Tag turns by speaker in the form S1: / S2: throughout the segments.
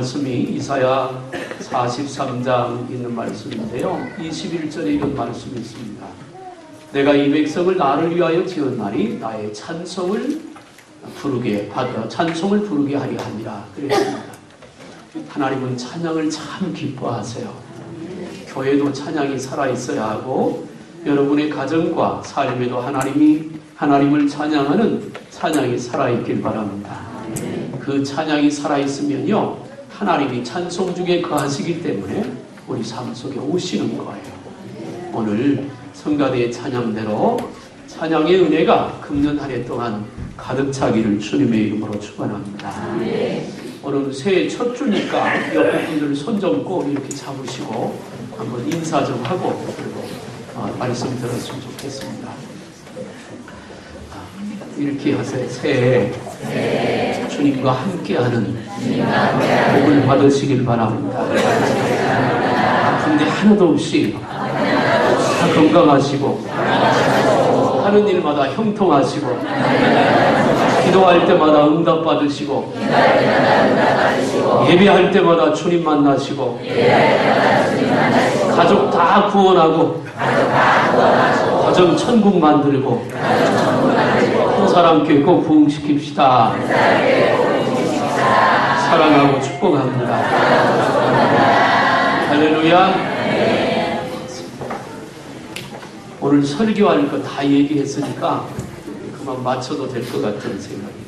S1: 말씀이 이사야 43장 있는 말씀인데요. 21절에 이런 말씀이 있습니다. 내가 이 백성을 나를 위하여 지은 날이 나의 찬송을 부르게 하려 하니라 그랬습니다. 하나님은 찬양을 참 기뻐하세요. 교회도 찬양이 살아있어야 하고 여러분의 가정과 삶에도 하나님을 찬양하는 찬양이 살아있길 바랍니다. 그 찬양이 살아있으면요 하나님이 찬송 중에 거하시기 때문에 우리 삶 속에 오시는 거예요. 오늘 성가대의 찬양대로 찬양의 은혜가 금년 한 해 동안 가득 차기를 주님의 이름으로 축원합니다. 오늘 새해 첫 주니까 옆에 분들 손 잡고 이렇게 잡으시고 한번 인사 좀 하고 그리고 말씀 들었으면 좋겠습니다. 이렇게 하세요. 새해 주님과 함께하는 복을 받으시길 바랍니다. 아픈데 하나도 없이 다 건강하시고 하는 일마다 형통하시고 기도할 때마다 응답 받으시고 예배할 때마다 주님 만나시고 가족 다 구원하고 가정 천국 만들고 한 사람 교회 꼭 부흥시킵시다. 사랑하고 축복합니다. 할렐루야. 오늘 설교할 거 다 얘기했으니까 그만 마쳐도 될 것 같은 생각입니다.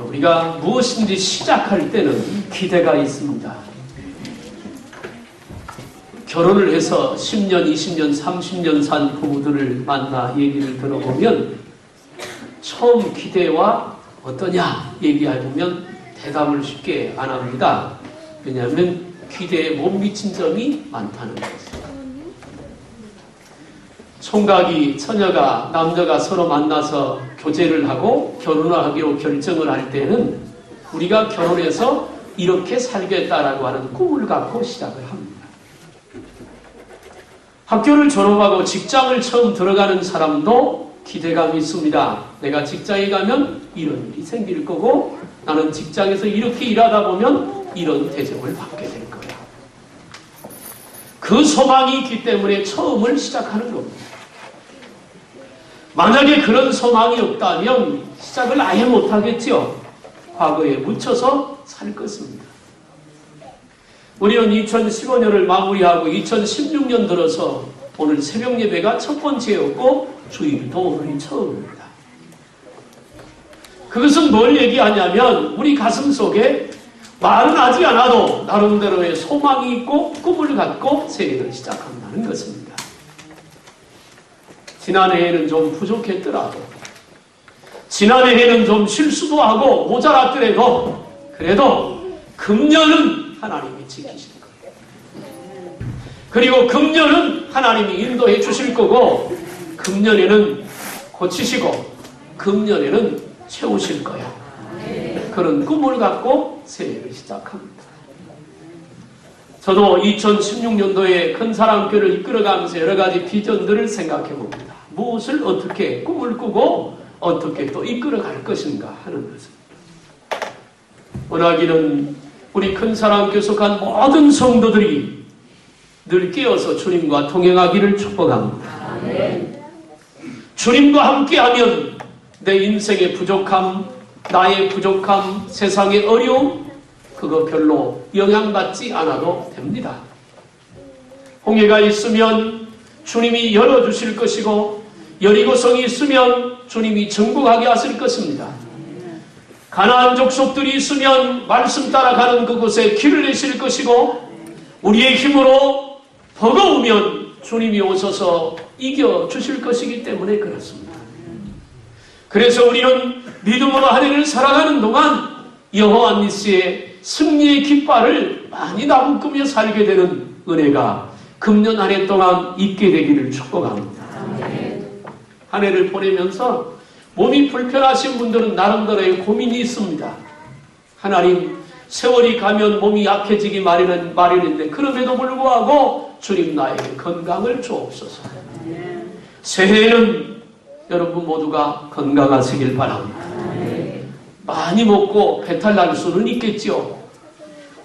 S1: 우리가 무엇인지 시작할 때는 기대가 있습니다. 결혼을 해서 10년, 20년, 30년 산 부부들을 만나 얘기를 들어보면 처음 기대와 어떠냐 얘기해보면 대답을 쉽게 안 합니다. 왜냐하면 기대에 못 미친 점이 많다는 거죠. 총각이, 처녀가, 남자가 서로 만나서 교제를 하고 결혼을 하기로 결정을 할 때는 우리가 결혼해서 이렇게 살겠다라고 하는 꿈을 갖고 시작을 합니다. 학교를 졸업하고 직장을 처음 들어가는 사람도 기대감이 있습니다. 내가 직장에 가면 이런 일이 생길 거고 나는 직장에서 이렇게 일하다 보면 이런 대접을 받게 될 거야. 그 소망이 있기 때문에 처음을 시작하는 겁니다. 만약에 그런 소망이 없다면 시작을 아예 못하겠죠. 과거에 묻혀서 살 것입니다. 우리는 2015년을 마무리하고 2016년 들어서 오늘 새벽 예배가 첫 번째였고 주일도 오늘이 처음입니다. 그것은 뭘 얘기하냐면 우리 가슴 속에 말은 하지 않아도 나름대로의 소망이 있고 꿈을 갖고 새해를 시작한다는 것입니다. 지난해에는 좀 부족했더라도 지난해에는 좀 실수도 하고 모자랐더라도 그래도 금년은 하나님이 지키실 거예요. 그리고 금년은 하나님이 인도해 주실 거고 금년에는 고치시고 금년에는 채우실 거야. 그런 꿈을 갖고 새해를 시작합니다. 저도 2016년도에 큰사랑교회를 이끌어가면서 여러 가지 비전들을 생각해 봅니다. 무엇을 어떻게 꿈을 꾸고 어떻게 또 이끌어갈 것인가 하는 것입니다. 원하기는 우리 큰사랑교회 속한 모든 성도들이 늘 깨어서 주님과 동행하기를 축복합니다. 주님과 함께하면 내 인생의 부족함, 나의 부족함, 세상의 어려움 그거 별로 영향받지 않아도 됩니다. 홍해가 있으면 주님이 열어주실 것이고 여리고성이 있으면 주님이 정복하게 하실 것입니다. 가나안 족속들이 있으면 말씀 따라가는 그곳에 길을 내실 것이고 우리의 힘으로 버거우면 주님이 오셔서 이겨주실 것이기 때문에 그렇습니다. 그래서 우리는 믿음으로 한 해를 살아가는 동안 여호와 니스의 승리의 깃발을 많이 나부꾸며 살게 되는 은혜가 금년 한 해 동안 있게 되기를 축복합니다. 한 해를 보내면서 몸이 불편하신 분들은 나름대로의 고민이 있습니다. 하나님, 세월이 가면 몸이 약해지기 마련인데 그럼에도 불구하고 주님 나에게 건강을 주옵소서. 새해에는 여러분 모두가 건강하시길 바랍니다. 많이 먹고 배탈 날 수는 있겠죠.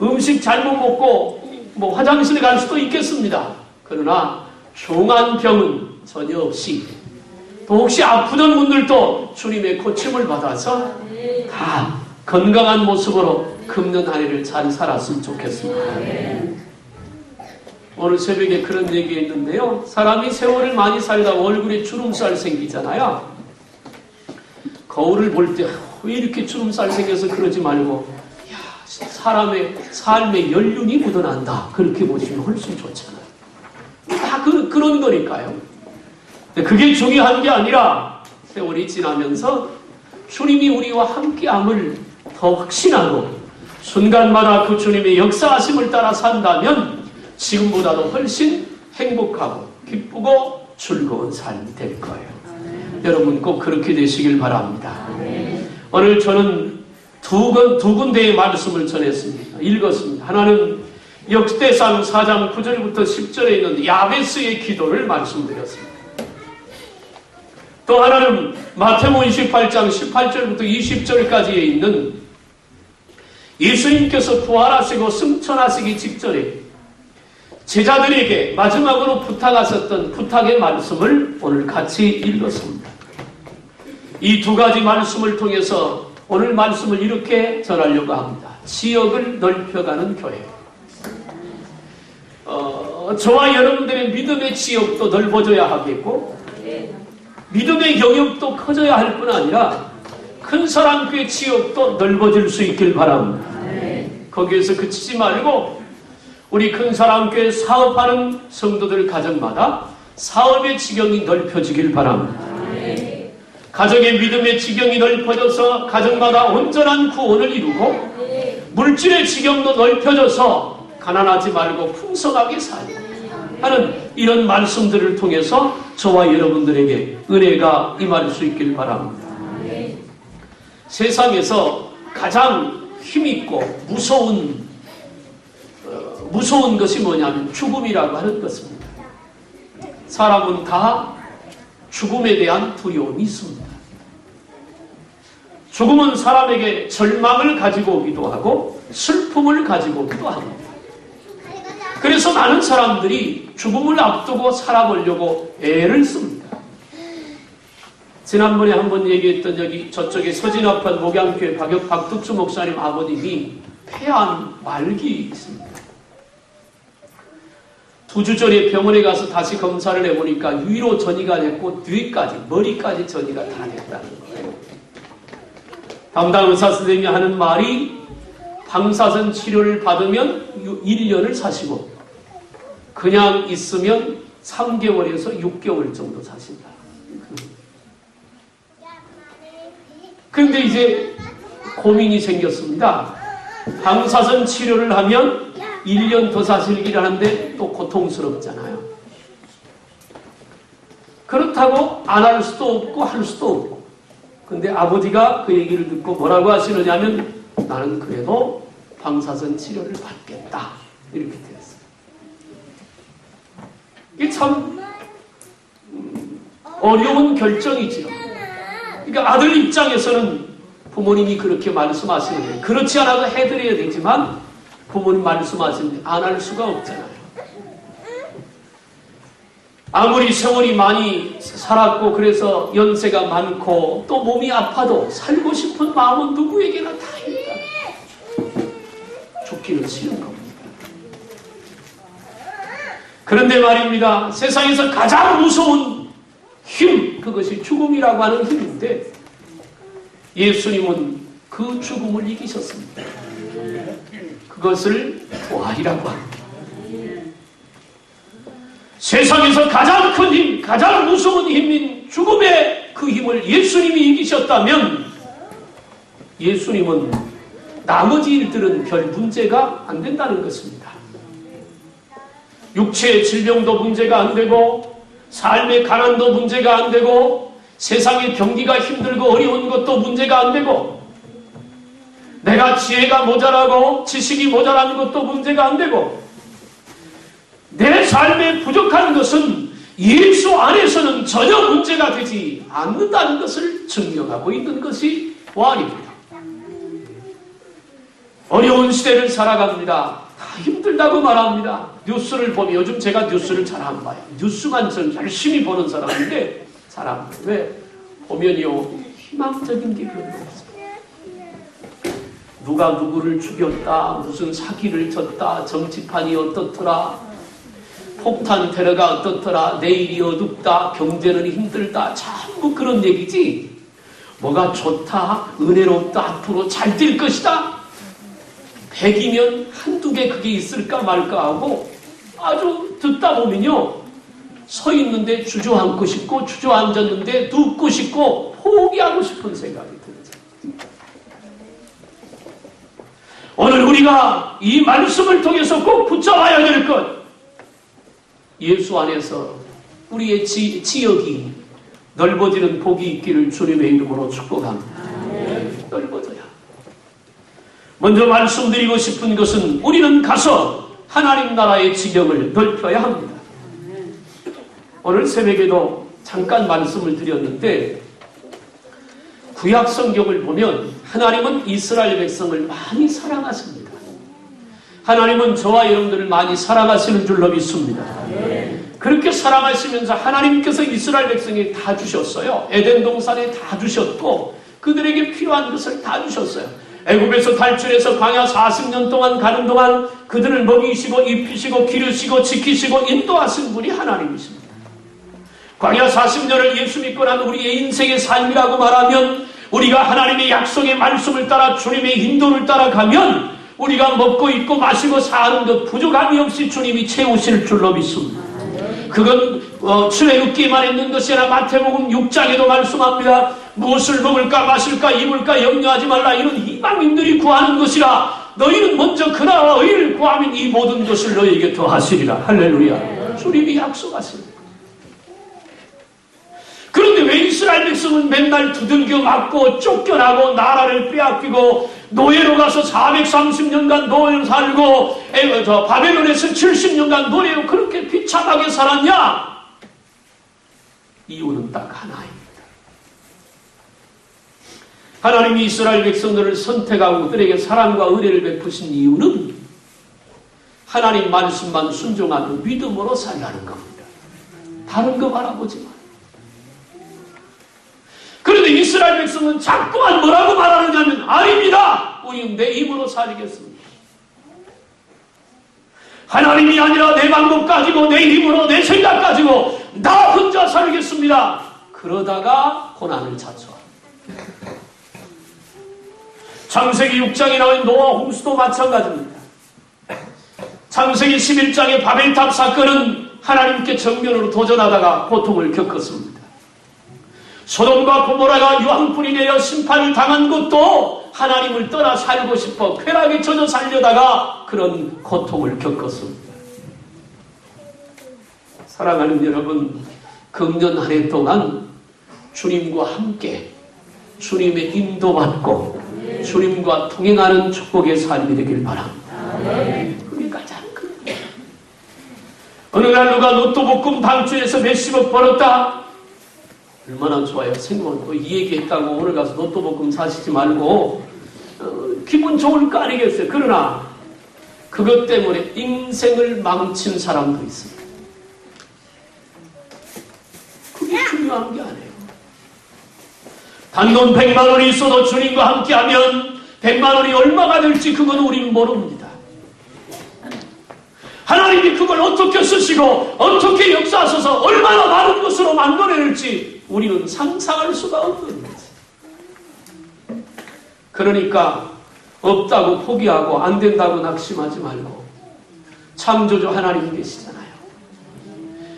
S1: 음식 잘못 먹고 화장실에 갈 수도 있겠습니다. 그러나 중한 병은 전혀 없이, 또 혹시 아프던 분들도 주님의 고침을 받아서 다 건강한 모습으로 금년 한 해를 잘 살았으면 좋겠습니다. 오늘 새벽에 그런 얘기했는데요. 사람이 세월을 많이 살다 얼굴에 주름살 생기잖아요. 거울을 볼 때 왜 이렇게 주름살 생겨서 그러지 말고, 사람의 삶에 연륜이 묻어난다, 그렇게 보시면 훨씬 좋잖아요. 다 그런 거니까요. 근데 그게 중요한 게 아니라 세월이 지나면서 주님이 우리와 함께함을 더 확신하고 순간마다 그 주님의 역사하심을 따라 산다면 지금보다도 훨씬 행복하고 기쁘고 즐거운 삶이 될 거예요. 여러분 꼭 그렇게 되시길 바랍니다. 오늘 저는 두 군데의 말씀을 전했습니다. 읽었습니다. 하나는 역대상 4장 9절부터 10절에 있는 야베스의 기도를 말씀드렸습니다. 또 하나는 마태복음 28장 18절부터 20절까지에 있는 예수님께서 부활하시고 승천하시기 직전에 제자들에게 마지막으로 부탁하셨던 부탁의 말씀을 오늘 같이 읽었습니다. 이 두 가지 말씀을 통해서 오늘 말씀을 이렇게 전하려고 합니다. 지역을 넓혀가는 교회. 저와 여러분들의 믿음의 지역도 넓어져야 하겠고 믿음의 영역도 커져야 할 뿐 아니라 큰 사랑교회 지역도 넓어질 수 있길 바랍니다. 거기에서 그치지 말고 우리 큰 사랑교회 사업하는 성도들 가정마다 사업의 지경이 넓혀지길 바랍니다. 가정의 믿음의 지경이 넓어져서 가정마다 온전한 구원을 이루고 물질의 지경도 넓혀져서 가난하지 말고 풍성하게 살고 하는 이런 말씀들을 통해서 저와 여러분들에게 은혜가 임할 수 있길 바랍니다. 세상에서 가장 힘있고 무서운 것이 뭐냐면 죽음이라고 하는 것입니다. 사람은 다 죽음에 대한 두려움이 있습니다. 죽음은 사람에게 절망을 가지고 오기도 하고 슬픔을 가지고 오기도 합니다. 그래서 많은 사람들이 죽음을 앞두고 살아보려고 애를 씁니다. 지난번에 한번 얘기했던 여기 저쪽에 서진아판 목양교회 박덕주 목사님 아버님이 폐암 말기 있습니다. 2주 전에 병원에 가서 다시 검사를 해보니까 위로 전이가 됐고 뒤까지 머리까지 전이가 다 됐다는 거예요. 담당 의사 선생님이 하는 말이 방사선 치료를 받으면 1년을 사시고 그냥 있으면 3개월에서 6개월 정도 사신다. 그런데 이제 고민이 생겼습니다. 방사선 치료를 하면 1년 더 사시길 하는데 또 고통스럽잖아요. 그렇다고 안 할 수도 없고 할 수도 없고. 근데 아버지가 그 얘기를 듣고 뭐라고 하시느냐면 나는 그래도 방사선 치료를 받겠다. 이렇게 되었어요. 이게 참 어려운 결정이지요. 그러니까 아들 입장에서는 부모님이 그렇게 말씀하시는데 그렇지 않아도 해드려야 되지만 부모님 말씀하시는데 안 할 수가 없잖아요. 아무리 세월이 많이 살았고 그래서 연세가 많고 또 몸이 아파도 살고 싶은 마음은 누구에게나 다 있다. 죽기는 싫은 겁니다. 그런데 말입니다. 세상에서 가장 무서운 힘, 그것이 죽음이라고 하는 힘인데 예수님은 그 죽음을 이기셨습니다. 그것을 부활이라고 합니다. 세상에서 가장 큰 힘, 가장 무서운 힘인 죽음의 그 힘을 예수님이 이기셨다면 예수님은 나머지 일들은 별 문제가 안 된다는 것입니다. 육체의 질병도 문제가 안 되고 삶의 가난도 문제가 안 되고 세상의 경기가 힘들고 어려운 것도 문제가 안 되고 내가 지혜가 모자라고 지식이 모자란 것도 문제가 안 되고 내 삶에 부족한 것은 예수 안에서는 전혀 문제가 되지 않는다는 것을 증명하고 있는 것이 부활입니다. 어려운 시대를 살아갑니다. 다 힘들다고 말합니다. 뉴스를 보면, 요즘 제가 뉴스를 잘 안 봐요. 뉴스만 전 열심히 보는 사람인데 잘 안 봐요. 왜? 보면요, 희망적인 게 별로 없어요. 누가 누구를 죽였다, 무슨 사기를 쳤다, 정치판이 어떻더라, 폭탄 테러가 어떻더라, 내일이 어둡다, 경제는 힘들다, 전부 그런 얘기지. 뭐가 좋다, 은혜롭다, 앞으로 잘 될 것이다. 100이면 한두 개 그게 있을까 말까 하고 아주 듣다 보면요, 서 있는데 주저앉고 싶고, 주저앉았는데 눕고 싶고, 포기하고 싶은 생각이 들죠. 오늘 우리가 이 말씀을 통해서 꼭 붙잡아야 될 것, 예수 안에서 우리의 지역이 넓어지는 복이 있기를 주님의 이름으로 축복합니다. 넓어져야. 먼저 말씀드리고 싶은 것은 우리는 가서 하나님 나라의 지경을 넓혀야 합니다. 오늘 새벽에도 잠깐 말씀을 드렸는데, 구약 성경을 보면 하나님은 이스라엘 백성을 많이 사랑하십니다. 하나님은 저와 여러분들을 많이 사랑하시는 줄로 믿습니다. 그렇게 사랑하시면서 하나님께서 이스라엘 백성에 다 주셨어요. 에덴 동산에 다 주셨고 그들에게 필요한 것을 다 주셨어요. 애굽에서 탈출해서 광야 40년 동안 가는 동안 그들을 먹이시고 입히시고 기르시고 지키시고 인도하신 분이 하나님이십니다. 광야 40년을 예수 믿고 난 우리의 인생의 삶이라고 말하면, 우리가 하나님의 약속의 말씀을 따라 주님의 인도를 따라가면 우리가 먹고 입고 마시고 사는 것 부족함이 없이 주님이 채우실 줄로 믿습니다. 그건 출애굽기에만 있는 것이 아니라 마태복음 6장에도 말씀합니다. 무엇을 먹을까 마실까 입을까 염려하지 말라. 이런 이방인들이 구하는 것이라. 너희는 먼저 그 나라와 의를 구하면 이 모든 것을 너희에게 더하시리라. 할렐루야. 주님이 약속하십니다. 그런데 왜 이스라엘 백성은 맨날 두들겨 맞고 쫓겨나고 나라를 빼앗기고 노예로 가서 430년간 노예로 살고 바벨론에서 70년간 노예로 그렇게 비참하게 살았냐? 이유는 딱 하나입니다. 하나님이 이스라엘 백성들을 선택하고 그들에게 사랑과 은혜를 베푸신 이유는 하나님 말씀만 순종하는 믿음으로 살라는 겁니다. 다른 거 바라보지 마. 그런데 이스라엘 백성은 자꾸만 뭐라고 말하느냐면, 아닙니다. 우리는 내 힘으로 살겠습니다. 하나님이 아니라 내 방법 가지고 내 힘으로 내 생각 가지고 나 혼자 살겠습니다. 그러다가 고난을 자초합니다. 창세기 6장에 나온 노아 홍수도 마찬가지입니다. 창세기 11장의 바벨탑 사건은 하나님께 정면으로 도전하다가 고통을 겪었습니다. 소돔과 고모라가 유황불이 내려 심판을 당한 것도 하나님을 떠나 살고 싶어 쾌락에 젖어 살려다가 그런 고통을 겪었습니다. 사랑하는 여러분, 금년 한 해 동안 주님과 함께 주님의 인도받고 주님과 동행하는 축복의 삶이 되길 바랍니다. 그게 가장 큰 거예요. 어느 날 누가 로또 복금 방주에서 몇십억 벌었다. 얼마나 좋아요. 생각하고 이 얘기했다고 오늘 가서 로또 복금 사시지 말고 기분 좋을 거 아니겠어요. 그러나 그것 때문에 인생을 망친 사람도 있습니다. 그게 중요한 게 아니에요. 단돈 100만 원이 있어도 주님과 함께하면 100만 원이 얼마가 될지 그건 우리는 모릅니다. 하나님이 그걸 어떻게 쓰시고 어떻게 역사하셔서 얼마나 많은 것으로 만들어낼지 우리는 상상할 수가 없는 거지. 그러니까 없다고 포기하고 안 된다고 낙심하지 말고 창조주 하나님이 계시잖아요.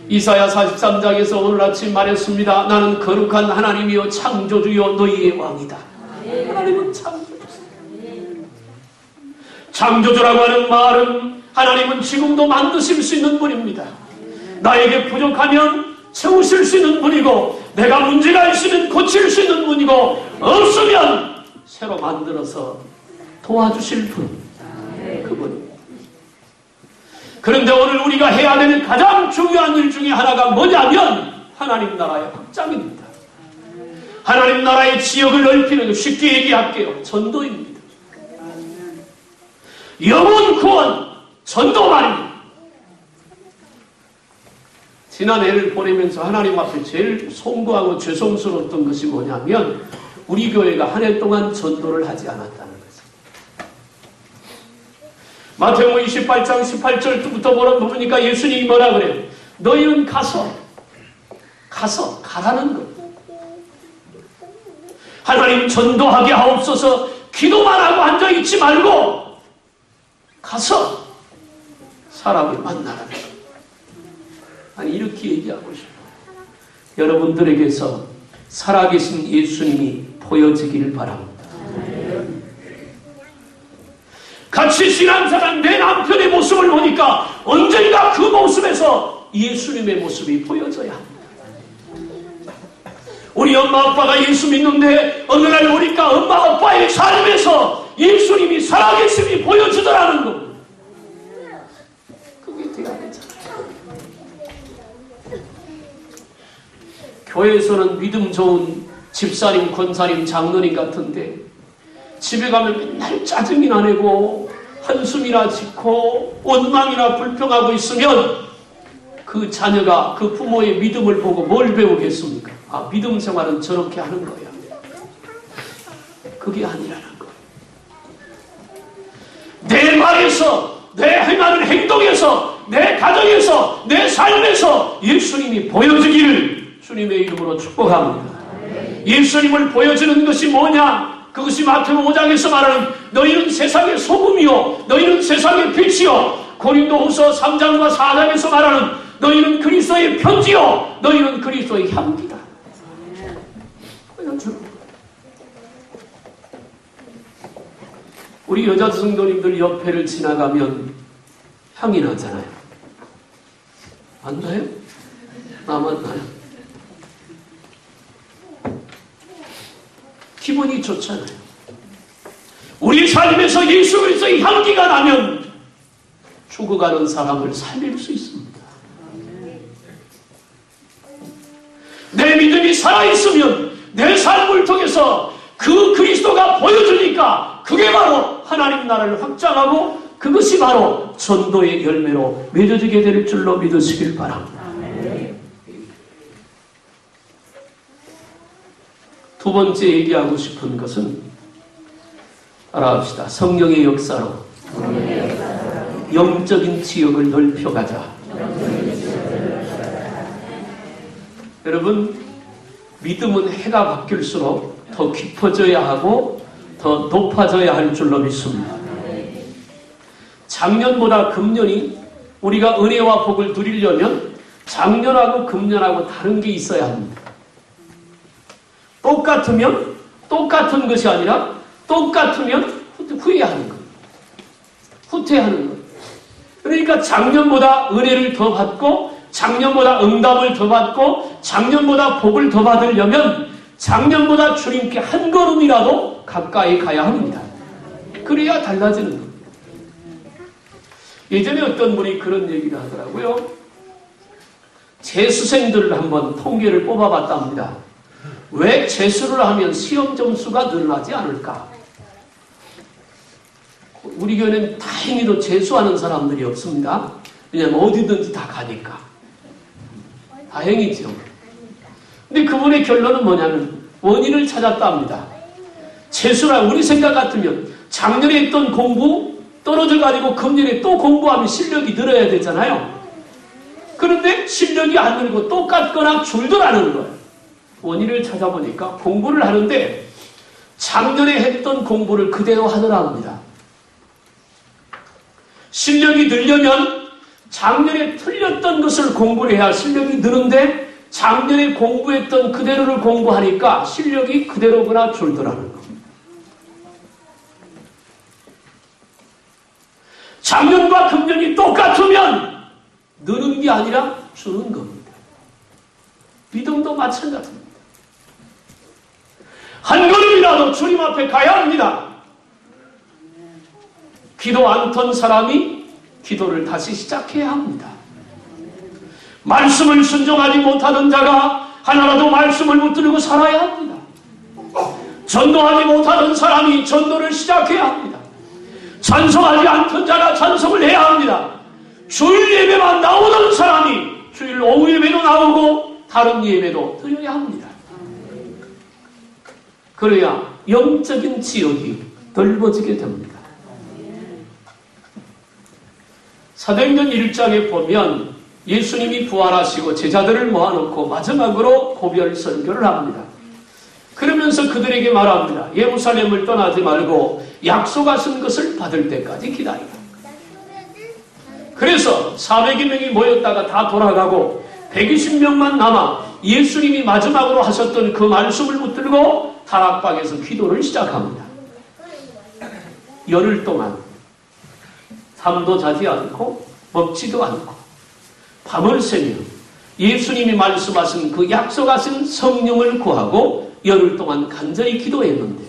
S1: 이사야 43장에서 오늘 아침 말했습니다. 나는 거룩한 하나님이요 창조주요 너희의 왕이다. 하나님은 창조주세요. 창조주라고 하는 말은 하나님은 지금도 만드실 수 있는 분입니다. 나에게 부족하면 채우실 수 있는 분이고 내가 문제가 있으면 고칠 수 있는 분이고 없으면 새로 만들어서 도와주실 분, 그분입니다. 그런데 오늘 우리가 해야 되는 가장 중요한 일 중에 하나가 뭐냐면 하나님 나라의 확장입니다. 하나님 나라의 지역을 넓히는, 쉽게 얘기할게요, 전도입니다. 영혼 구원, 전도 말입니다. 지난해를 보내면서 하나님 앞에 제일 송구하고 죄송스러웠던 것이 뭐냐면 우리 교회가 한 해 동안 전도를 하지 않았다는 것입니다. 마태복음 28장 18절부터 보니까 예수님이 뭐라 그래요? 너희는 가라는 것. 하나님 전도하게 하옵소서 기도만 하고 앉아있지 말고 가서 사람을 만나라는 것. 아니 이렇게 얘기하고 싶어요. 여러분들에게서 살아계신 예수님이 보여지기를 바랍니다. 같이 신앙생활 내 남편의 모습을 보니까 언젠가 그 모습에서 예수님의 모습이 보여져야 합니다. 우리 엄마 아빠가 예수 믿는데 어느 날 보니까 엄마 아빠의 삶에서 예수님이 살아계심이 보여지더라는 겁니다. 그게 돼야 되잖아요. 교회에서는 믿음 좋은 집사님, 권사님, 장로님 같은데 집에 가면 맨날 짜증이나 내고 한숨이나 짓고 원망이나 불평하고 있으면 그 자녀가 그 부모의 믿음을 보고 뭘 배우겠습니까? 아, 믿음 생활은 저렇게 하는 거야. 그게 아니라는 거예요. 내 말에서, 내 행하는 행동에서, 내 가정에서, 내 삶에서 예수님이 보여주기를 주님의 이름으로 축복합니다. 예수님을 보여주는 것이 뭐냐? 그것이 마태복음 5장에서 말하는 너희는 세상의 소금이요 너희는 세상의 빛이요 고린도후서 3장과 4장에서 말하는 너희는 그리스도의 편지요 너희는 그리스도의 향기다. 보여주는 거예요. 우리 여자 성도님들 옆에를 지나가면 향이 나잖아요. 안 나요? 나만 나요? 기분이 좋잖아요. 우리 삶에서 예수 그리스도의 향기가 나면 죽어가는 사람을 살릴 수 있습니다. 내 믿음이 살아있으면 내 삶을 통해서 그 그리스도가 보여주니까 그게 바로 하나님 나라를 확장하고 그것이 바로 전도의 열매로 맺어지게 될 줄로 믿으시길 바랍니다. 두 번째 얘기하고 싶은 것은 따라합시다. 성령의 역사로 영적인 지역을 넓혀가자. 여러분, 믿음은 해가 바뀔수록 더 깊어져야 하고 더 높아져야 할 줄로 믿습니다. 작년보다 금년이 우리가 은혜와 복을 누리려면 작년하고 금년하고 다른 게 있어야 합니다. 똑같으면 똑같은 것이 아니라 똑같으면 후회하는 것. 후퇴하는 것. 그러니까 작년보다 은혜를 더 받고 작년보다 응답을 더 받고 작년보다 복을 더 받으려면 작년보다 주님께 한 걸음이라도 가까이 가야 합니다. 그래야 달라지는 겁니다. 예전에 어떤 분이 그런 얘기를 하더라고요. 재수생들을 한번 통계를 뽑아봤답니다. 왜 재수를 하면 시험 점수가 늘어나지 않을까? 우리 교회는 다행히도 재수하는 사람들이 없습니다. 왜냐하면 어디든지 다 가니까. 다행이죠. 근데 그분의 결론은 뭐냐면 원인을 찾았답니다. 재수라 우리 생각 같으면 작년에 했던 공부 떨어져가지고 금년에 또 공부하면 실력이 늘어야 되잖아요. 그런데 실력이 안 늘고 똑같거나 줄더라는 거예요. 원인을 찾아보니까 공부를 하는데 작년에 했던 공부를 그대로 하더라 합니다. 실력이 늘려면 작년에 틀렸던 것을 공부를 해야 실력이 느는데 작년에 공부했던 그대로를 공부하니까 실력이 그대로거나 줄더라는 겁니다. 작년과 금년이 똑같으면 느는 게 아니라 주는 겁니다. 믿음도 마찬가지입니다. 한 걸음이라도 주님 앞에 가야 합니다. 기도 않던 사람이 기도를 다시 시작해야 합니다. 말씀을 순종하지 못하는 자가 하나라도 말씀을 붙들고 살아야 합니다. 전도하지 못하는 사람이 전도를 시작해야 합니다. 찬송하지 않던 자가 찬송을 해야 합니다. 주일 예배만 나오던 사람이 주일 오후 예배도 나오고 다른 예배도 드려야 합니다. 그래야 영적인 지역이 넓어지게 됩니다. 사도행전 1장에 보면 예수님이 부활하시고 제자들을 모아놓고 마지막으로 고별 설교를 합니다. 그러면서 그들에게 말합니다. 예루살렘을 떠나지 말고 약속하신 것을 받을 때까지 기다리라. 그래서 400여 명이 모였다가 다 돌아가고 120명만 남아 예수님이 마지막으로 하셨던 그 말씀을 붙들고 다락방에서 기도를 시작합니다. 열흘 동안 잠도 자지 않고 먹지도 않고 밤을 새며 예수님이 말씀하신 그 약속하신 성령을 구하고 열흘 동안 간절히 기도했는데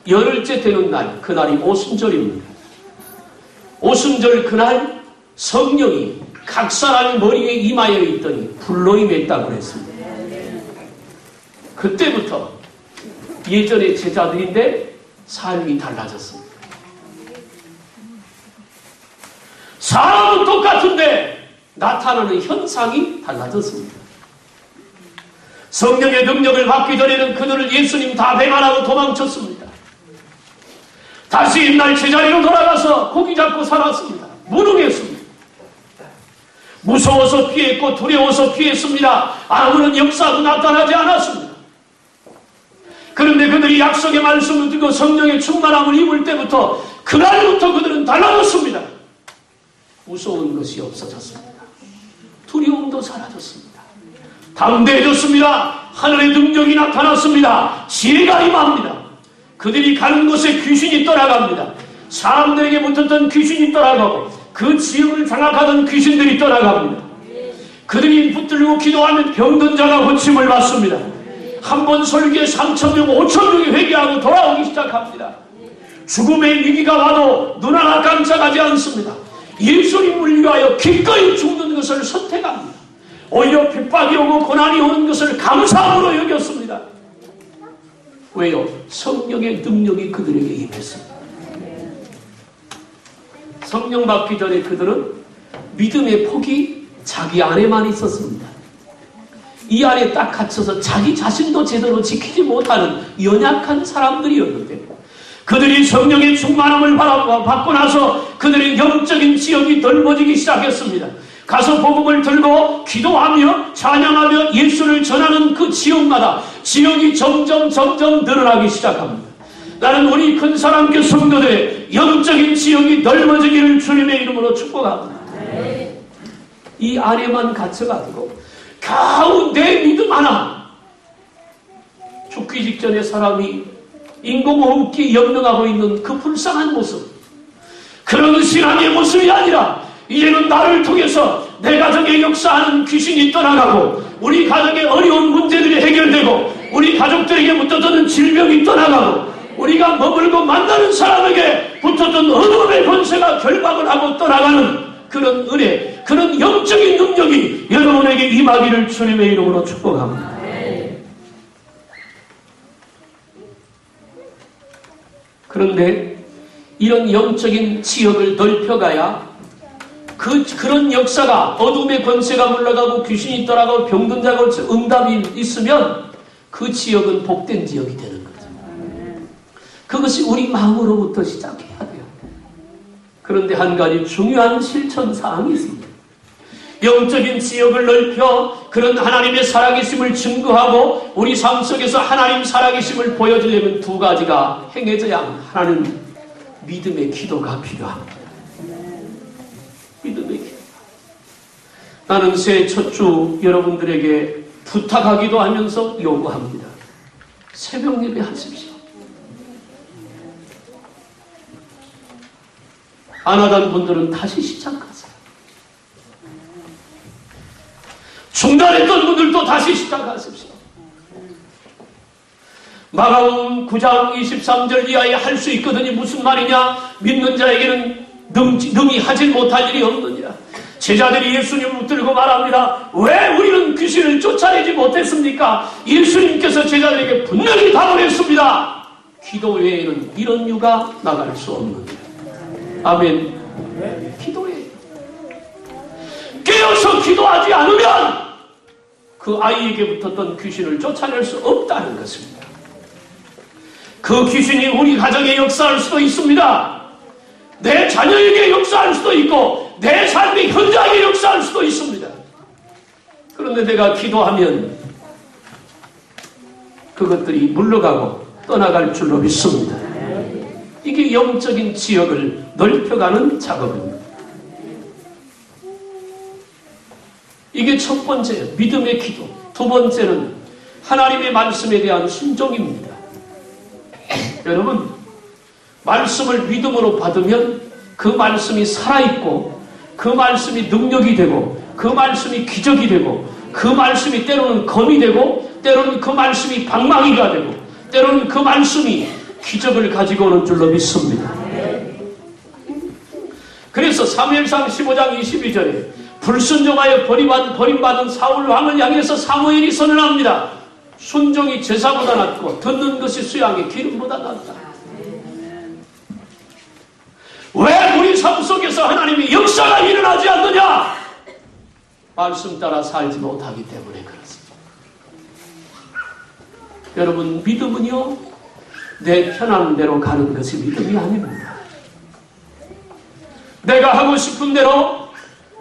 S1: 열흘째 되는 날, 그날이 오순절입니다. 오순절 그날 성령이 각 사람의 머리에 임하여 있더니 불로 임했다고 했습니다. 그때부터 예전의 제자들인데 삶이 달라졌습니다. 사람은 똑같은데 나타나는 현상이 달라졌습니다. 성령의 능력을 받기 전에는 그들을 예수님 다 배반하고 도망쳤습니다. 다시 옛날 제자리로 돌아가서 고기 잡고 살았습니다. 무능했습니다. 무서워서 피했고 두려워서 피했습니다. 아무런 역사도 나타나지 않았습니다. 그런데 그들이 약속의 말씀을 듣고 성령의 충만함을 입을 때부터 그날부터 그들은 달라졌습니다. 무서운 것이 없어졌습니다. 두려움도 사라졌습니다. 담대해졌습니다. 하늘의 능력이 나타났습니다. 지혜가 임합니다. 그들이 가는 곳에 귀신이 떠나갑니다. 사람들에게 붙었던 귀신이 떠나가고 그 지역을 장악하던 귀신들이 떠나갑니다. 그들이 붙들고 기도하면 병든 자가 고침을 받습니다. 한 번 설교에 3,000명, 5,000명이 회개하고 돌아오기 시작합니다. 죽음의 위기가 와도 눈 하나 깜짝하지 않습니다. 예수님을 위하여 기꺼이 죽는 것을 선택합니다. 오히려 핍박이 오고 고난이 오는 것을 감사함으로 여겼습니다. 왜요? 성령의 능력이 그들에게 임했습니다. 성령 받기 전에 그들은 믿음의 폭이 자기 안에만 있었습니다. 이 안에 딱 갇혀서 자기 자신도 제대로 지키지 못하는 연약한 사람들이었는데 그들이 성령의 충만함을 받고 나서 그들의 영적인 지역이 넓어지기 시작했습니다. 가서 복음을 들고 기도하며 찬양하며 예수를 전하는 그 지역마다 지역이 점점 늘어나기 시작합니다. 나는 우리 큰 사랑교회 성도들의 영적인 지역이 넓어지기를 주님의 이름으로 축복합니다. 이 안에만 갇혀가지고 겨우 내 믿음 하나 죽기 직전에 사람이 인공호흡기 염려하고 있는 그 불쌍한 모습, 그런 신앙의 모습이 아니라 이제는 나를 통해서 내 가정에 역사하는 귀신이 떠나가고 우리 가정의 어려운 문제들이 해결되고 우리 가족들에게 붙었던 질병이 떠나가고 우리가 머물고 만나는 사람에게 붙었던 어둠의 권세가 결박을 하고 떠나가는 그런 은혜, 그런 영적인 능력이 여러분에게 임하기를 주님의 이름으로 축복합니다. 그런데 이런 영적인 지역을 넓혀가야 그런 역사가 어둠의 권세가 물러가고 귀신이 떠나가고 병든 자가 응답이 있으면 그 지역은 복된 지역이 되는 거죠. 그것이 우리 마음으로부터 시작해야 돼요. 그런데 한 가지 중요한 실천 사항이 있습니다. 영적인 지역을 넓혀 그런 하나님의 살아계심을 증거하고 우리 삶 속에서 하나님 살아계심을 보여주려면 두 가지가 행해져야 합니다. 하나는 믿음의 기도가 필요합니다. 믿음의 기도. 나는 새해 첫 주 여러분들에게 부탁하기도 하면서 요구합니다. 새벽 예배 하십시오. 안 하던 분들은 다시 시작하세요. 중단했던 분들도 다시 시작하십시오. 마가복음 9장 23절 이하에 할 수 있거든요. 무슨 말이냐? 믿는 자에게는 능히 하지 못할 일이 없느니라. 제자들이 예수님을 붙들고 말합니다. 왜 우리는 귀신을 쫓아내지 못했습니까? 예수님께서 제자들에게 분명히 답을 했습니다. 기도 외에는 이런 유가 나갈 수 없느니라. 아멘. 기도해요. 깨어서 기도하지 않으면 그 아이에게 붙었던 귀신을 쫓아낼 수 없다는 것입니다. 그 귀신이 우리 가정에 역사할 수도 있습니다. 내 자녀에게 역사할 수도 있고 내 삶의 현장에 역사할 수도 있습니다. 그런데 내가 기도하면 그것들이 물러가고 떠나갈 줄로 믿습니다. 이게 영적인 지역을 넓혀가는 작업입니다. 이게 첫 번째 믿음의 기도. 두 번째는 하나님의 말씀에 대한 순종입니다. 여러분, 말씀을 믿음으로 받으면 그 말씀이 살아있고 그 말씀이 능력이 되고 그 말씀이 기적이 되고 그 말씀이 때로는 검이 되고 때로는 그 말씀이 방망이가 되고 때로는 그 말씀이 기적을 가지고 오는 줄로 믿습니다. 그래서 사무엘상 15장 22절에 불순종하여 버림받은 사울 왕을 향해서 사무엘이 선언합니다. 순종이 제사보다 낫고 듣는 것이 수양의 기름보다 낫다. 왜 우리 삶 속에서 하나님의 역사가 일어나지 않느냐? 말씀 따라 살지 못하기 때문에 그렇습니다. 여러분, 믿음은요, 내 편한 대로 가는 것이 믿음이 아닙니다. 내가 하고 싶은 대로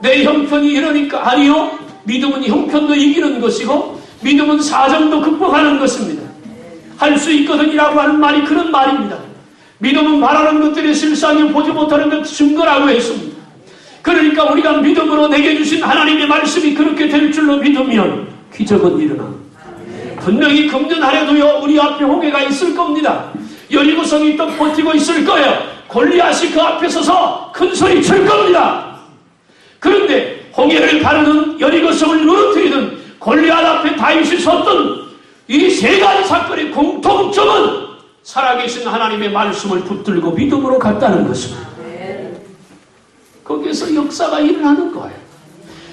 S1: 내 형편이 이러니까 아니요. 믿음은 형편도 이기는 것이고 믿음은 사정도 극복하는 것입니다. 할 수 있거든이라고 하는 말이 그런 말입니다. 믿음은 바라는 것들이 실상이 보지 못하는 것 증거라고 했습니다. 그러니까 우리가 믿음으로 내게 주신 하나님의 말씀이 그렇게 될 줄로 믿으면 기적은 일어나. 분명히 금년 한 해도요, 우리 앞에 홍해가 있을 겁니다. 여리고성이 또 버티고 있을 거예요. 골리앗이 그 앞에 서서 큰 소리 칠 겁니다. 그런데 홍해를 가르는 여리고성을 무너뜨리는 골리앗 앞에 다윗이 섰던 이 세 가지 사건의 공통점은 살아계신 하나님의 말씀을 붙들고 믿음으로 갔다는 것입니다. 거기에서 역사가 일어나는 거예요.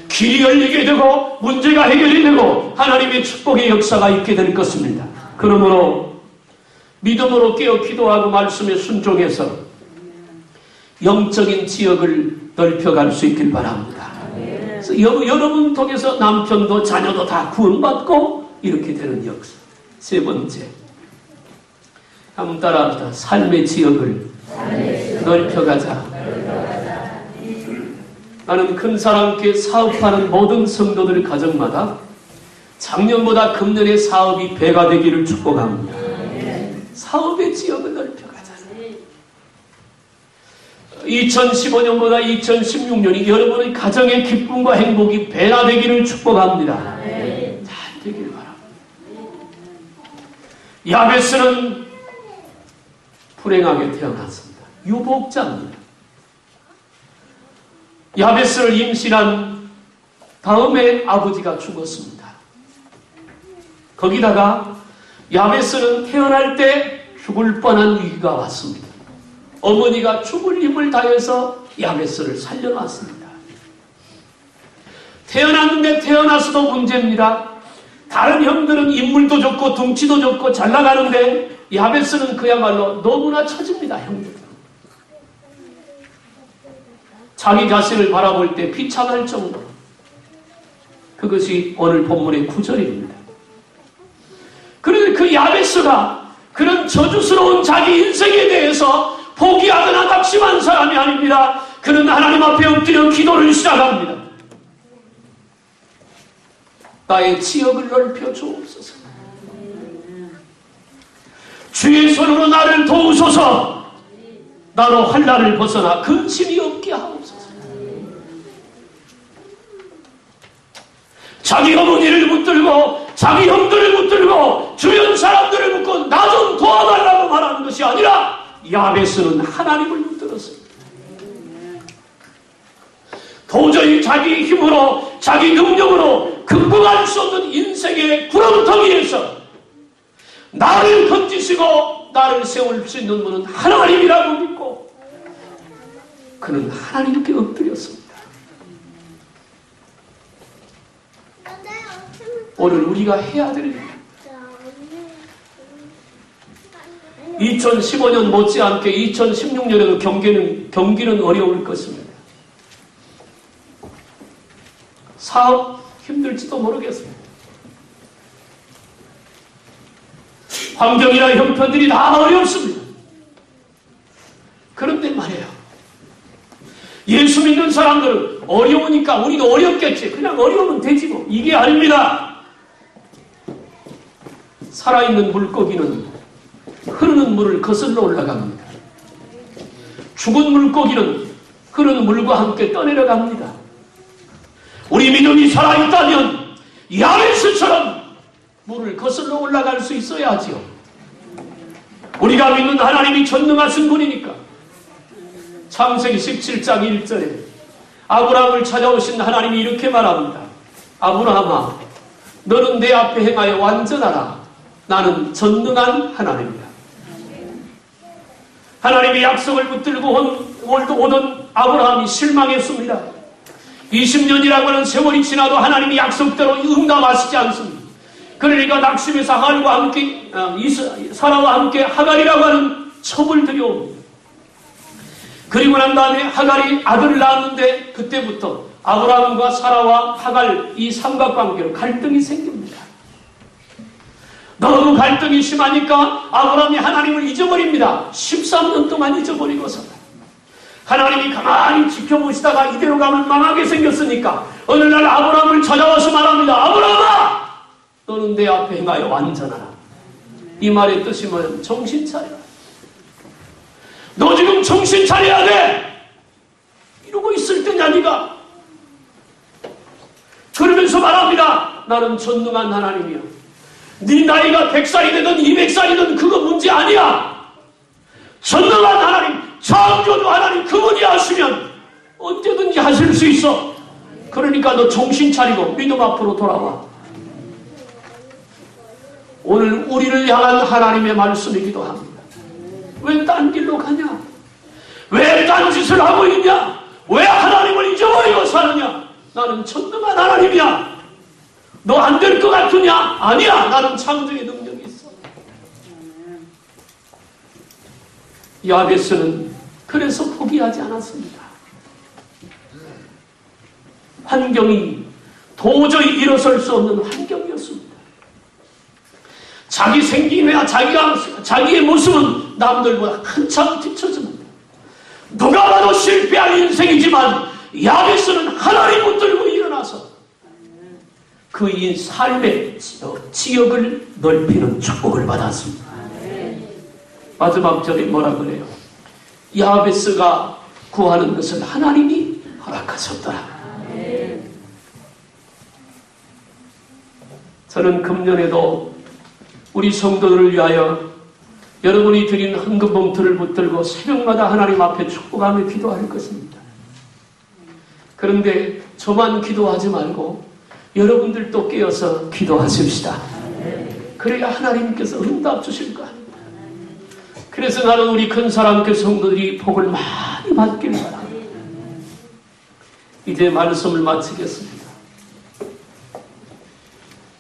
S1: 길이 열리게 되고 문제가 해결이 되고 하나님의 축복의 역사가 있게 될 것입니다. 그러므로 믿음으로 깨어 기도하고 말씀에 순종해서 영적인 지역을 넓혀갈 수 있길 바랍니다. 그래서 여러분 통해서 남편도 자녀도 다 구원받고 이렇게 되는 역사. 세 번째, 한번 따라합시다. 삶의 지역을 넓혀가자. 나는 큰 사랑교회 사업하는 모든 성도들 가정마다 작년보다 금년에 사업이 배가 되기를 축복합니다. 사업의 지역을 넓혀가자. 2015년보다 2016년이 여러분의 가정의 기쁨과 행복이 배나 되기를 축복합니다. 잘 되기를 바랍니다. 야베스는 불행하게 태어났습니다. 유복자입니다. 야베스를 임신한 다음에 아버지가 죽었습니다. 거기다가 야베스는 태어날 때 죽을 뻔한 위기가 왔습니다. 어머니가 죽을 힘을 다해서 야베스를 살려놨습니다. 태어났는데 태어나서도 문제입니다. 다른 형들은 인물도 좋고 덩치도 좋고 잘 나가는데 야베스는 그야말로 너무나 처집니다. 형들. 자기 자신을 바라볼 때 비참할 정도. 그것이 오늘 본문의 9절입니다. 그런데 그 야베스가 그런 저주스러운 자기 인생에 대해서 포기하거나 낙심한 사람이 아닙니다. 그는 하나님 앞에 엎드려 기도를 시작합니다. 나의 지역을 넓혀 주옵소서. 주의 손으로 나를 도우소서. 나로 환난을 벗어나 근심이 없게 하옵소서. 자기 어머니를 붙들고 자기 형들을 붙들고 주변 사람들을 붙고 나 좀 도와달라고 말하는 것이 아니라 야베스는 하나님을 붙들었습니다. 도저히 자기 힘으로 자기 능력으로 극복할 수 없는 인생의 구렁텅이에서 나를 건지시고 나를 세울 수 있는 분은 하나님이라고 믿고 그는 하나님께 엎드렸습니다. 오늘 우리가 해야 될 일, 2015년 못지않게 2016년에도 경기는 어려울 것입니다. 사업 힘들지도 모르겠습니다. 환경이나 형편들이 다 어렵습니다. 그런데 말이에요. 예수 믿는 사람들은 어려우니까 우리도 어렵겠지. 그냥 어려우면 되지 뭐. 이게 아닙니다. 살아있는 물고기는 흐르는 물을 거슬러 올라갑니다. 죽은 물고기는 흐르는 물과 함께 떠내려갑니다. 우리 믿음이 살아있다면 야베스처럼 물을 거슬러 올라갈 수 있어야지요. 우리가 믿는 하나님이 전능하신 분이니까. 창세기 17장 1절에 아브라함을 찾아오신 하나님이 이렇게 말합니다. 아브라함아, 너는 내 앞에 행하여 완전하라. 나는 전능한 하나님이다. 하나님이 약속을 붙들고 오던 아브라함이 실망했습니다. 20년이라고 하는 세월이 지나도 하나님이 약속대로 응답하시지 않습니다. 그러니까 낙심해서 사라와 함께 하갈이라고 하는 첩을 들여옵니다. 그리고 난 다음에 하갈이 아들을 낳았는데 그때부터 아브라함과 사라와 하갈 이 삼각관계로 갈등이 생깁니다. 너무 갈등이 심하니까 아브라함이 하나님을 잊어버립니다. 13년 동안 잊어버리고서 하나님이 가만히 지켜보시다가 이대로 가면 망하게 생겼으니까 어느 날 아브라함을 찾아와서 말합니다. 아브라함아! 너는 내 앞에 행하여 완전하라. 이 말의 뜻이 뭐냐면 정신 차려라. 너 지금 정신 차려야 돼! 이러고 있을 때냐 네가? 그러면서 말합니다. 나는 전능한 하나님이야. 네 나이가 100살이 되든 200살이든 그거 문제 아니야. 전능한 하나님, 창조주 하나님 그분이 하시면 언제든지 하실 수 있어. 그러니까 너 정신 차리고 믿음 앞으로 돌아와. 오늘 우리를 향한 하나님의 말씀이기도 합니다. 왜 딴 길로 가냐? 왜 딴 짓을 하고 있냐? 왜 하나님을 잊어버리고 사느냐? 나는 전능한 하나님이야. 너 안 될 것 같으냐? 아니야. 나는 창조의 능력이 있어. 야베스는 그래서 포기하지 않았습니다. 환경이 도저히 일어설 수 없는 환경이었습니다. 자기 생김이나 자기의 모습은 남들보다 한참 뒤처집니다. 누가 봐도 실패할 인생이지만 야베스는 하나님 붙들고 일어나서 그의 삶의 지역을 넓히는 축복을 받았습니다. 마지막 절에 뭐라 그래요? 야베스가 구하는 것을 하나님이 허락하셨더라. 저는 금년에도 우리 성도들을 위하여 여러분이 드린 헌금 봉투를 붙들고 새벽마다 하나님 앞에 축복하며 기도할 것입니다. 그런데 저만 기도하지 말고 여러분들도 깨어서 기도하십시다. 그래야 하나님께서 응답 주실 거 아닙니까? 그래서 나는 우리 큰 사랑교회 성도들이 복을 많이 받길 바랍니다. 이제 말씀을 마치겠습니다.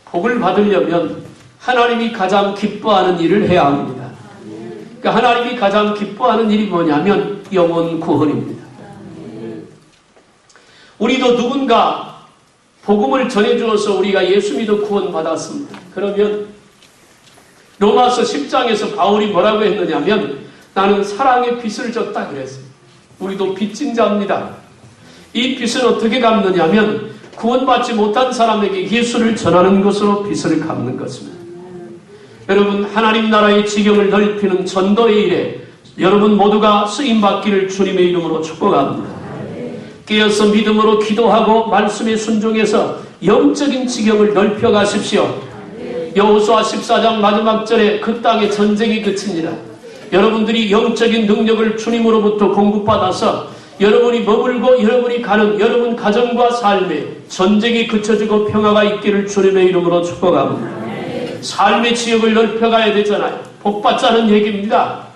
S1: 복을 받으려면 하나님이 가장 기뻐하는 일을 해야 합니다. 그러니까 하나님이 가장 기뻐하는 일이 뭐냐면 영혼 구원입니다. 우리도 누군가 복음을 전해주어서 우리가 예수 믿어 구원받았습니다. 그러면 로마서 10장에서 바울이 뭐라고 했느냐면 나는 사랑의 빚을 졌다 그랬습니다. 우리도 빚진 자입니다. 이 빚은 어떻게 갚느냐면 구원받지 못한 사람에게 예수를 전하는 것으로 빚을 갚는 것입니다. 여러분 하나님 나라의 지경을 넓히는 전도의 일에 여러분 모두가 쓰임받기를 주님의 이름으로 축복합니다. 깨어서 믿음으로 기도하고 말씀에 순종해서 영적인 지경을 넓혀 가십시오. 여호수아 14장 마지막 절에 그 땅에 전쟁이 그치니라. 여러분들이 영적인 능력을 주님으로부터 공급받아서 여러분이 머물고 여러분이 가는 여러분 가정과 삶에 전쟁이 그쳐지고 평화가 있기를 주님의 이름으로 축복합니다. 삶의 지역을 넓혀가야 되잖아요. 복받자는 얘기입니다.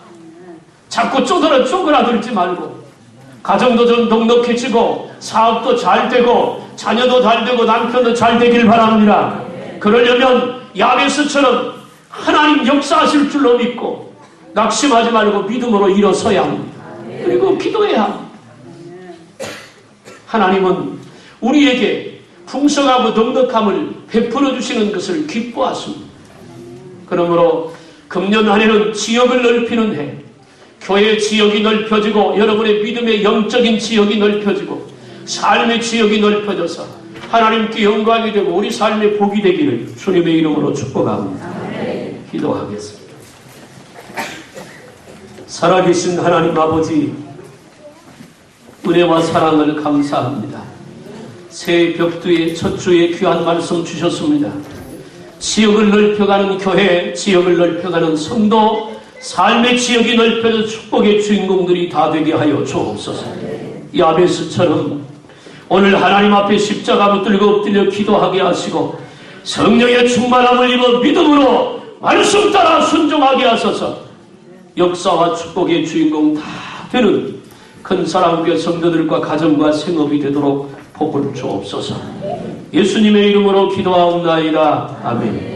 S1: 자꾸 쪼그라들지 말고 가정도 좀 넉넉해지고 사업도 잘 되고 자녀도 잘 되고 남편도 잘 되길 바랍니다. 그러려면 야베스처럼 하나님 역사하실 줄로 믿고 낙심하지 말고 믿음으로 일어서야 합니다. 그리고 기도해야 합니다. 하나님은 우리에게 풍성하고 넉넉함을 베풀어 주시는 것을 기뻐하십니다. 그러므로 금년 한 해는 지역을 넓히는 해, 교회 지역이 넓혀지고 여러분의 믿음의 영적인 지역이 넓혀지고 삶의 지역이 넓혀져서 하나님께 영광이 되고 우리 삶의 복이 되기를 주님의 이름으로 축복합니다. 기도하겠습니다. 살아계신 하나님 아버지, 은혜와 사랑을 감사합니다. 새 벽두의 첫 주에 귀한 말씀 주셨습니다. 지역을 넓혀가는 교회, 지역을 넓혀가는 성도, 삶의 지역이 넓혀져 축복의 주인공들이 다 되게 하여 주옵소서. 야베스처럼 오늘 하나님 앞에 십자가 붙들고 엎드려 기도하게 하시고 성령의 충만함을 입어 믿음으로 말씀 따라 순종하게 하소서. 역사와 축복의 주인공 다 되는 큰 사랑교회 성도들과 가정과 생업이 되도록 복을 주옵소서. 예수님의 이름으로 기도하옵나이다. 아멘.